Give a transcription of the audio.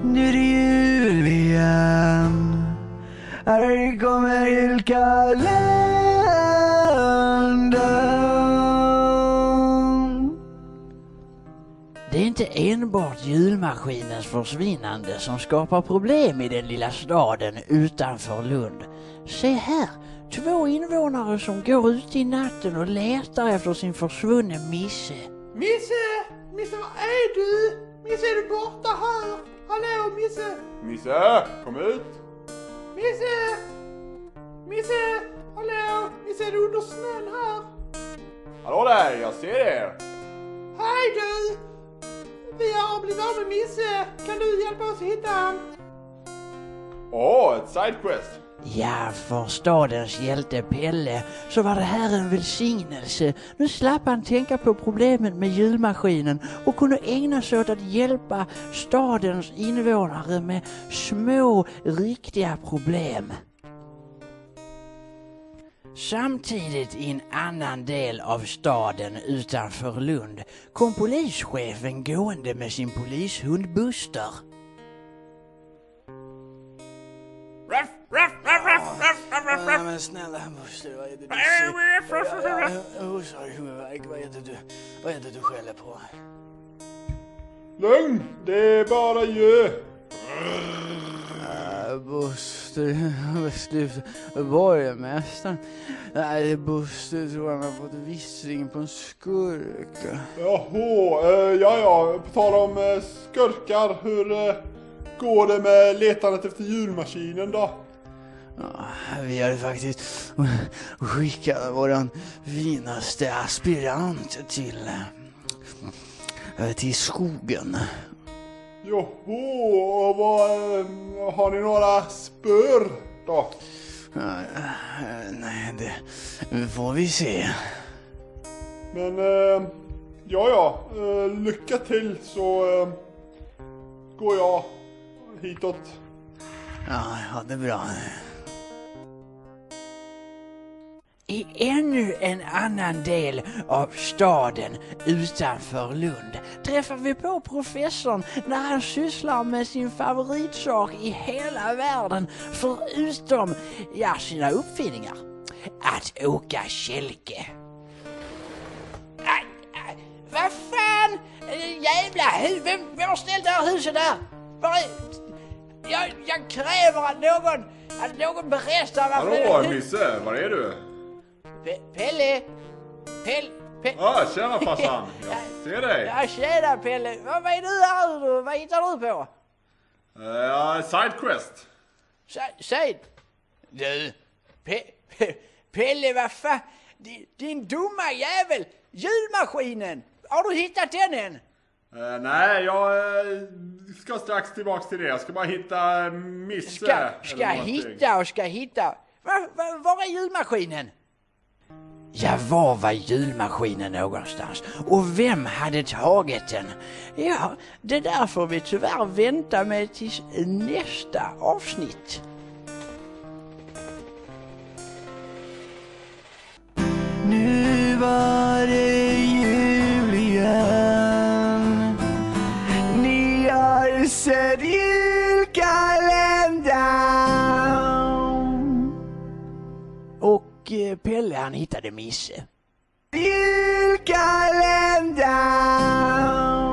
Nu är det jul igen. Här kommer julkalendern. Det är inte enbart julmaskinens försvinnande som skapar problem i den lilla staden utanför Lund. Se här, 2 invånare som går ut i natten och letar efter sin försvunne Misse. Misse, var är du? Misse, är du borta här? Hallå, Misse! Misse, kom ut! Misse, hallå! Misse, är du under snön här? Hallå där, jag ser er! Hej du! Vi har blivit av med Misse. Kan du hjälpa oss att hitta han? Ett sidequest! Ja, för stadens hjälte Pelle så var det här en välsignelse. Nu slapp han tänka på problemet med julmaskinen och kunde ägna sig åt att hjälpa stadens invånare med små, riktiga problem. Samtidigt i en annan del av staden utanför Lund kom polischefen gående med sin polishund Buster. Ja, men snälla Buster, vad är det du säger? Vad är det du skäller på? Lugn, det är bara jö. Buster, sluta. Borgmästaren. Nej, Buster tror han har fått vissring på en skurk. Ja, på tal om skurkar, hur går det med letandet efter julmaskinen då? Ja, vi har faktiskt skickat våran finaste aspirant till skogen. Och vad, har ni några spör då? Nej, det får vi se. Men lycka till så går jag hitåt. Ja, det är bra. I ännu en annan del av staden utanför Lund träffar vi på professorn när han sysslar med sin favoritsak i hela världen förutom sina uppfinningar. Att åka kälke. Vad fan? Jävla vem har ställt det här huset där? Jag kräver att någon berättar varför... Hallå Misse, var är du? Pelle. Tjena farsan, jag ser dig. Ja, tjena Pelle. Vad är du här? Vad hittar du på? Sidequest. Side? Du, Pelle, vad fan? Din dumma jävel. Julmaskinen. Har du hittat den än? Nej, jag ska strax tillbaks till det. Jag ska bara hitta Misse. Ska hitta. Var är julmaskinen? Ja, var var julmaskinen någonstans? Och vem hade tagit den? Ja, det där får vi tyvärr vänta med tills nästa avsnitt. Nu var det jul igen. Ni har sett julkalendern. Och Pelle han hittade Misse. Julkalendern.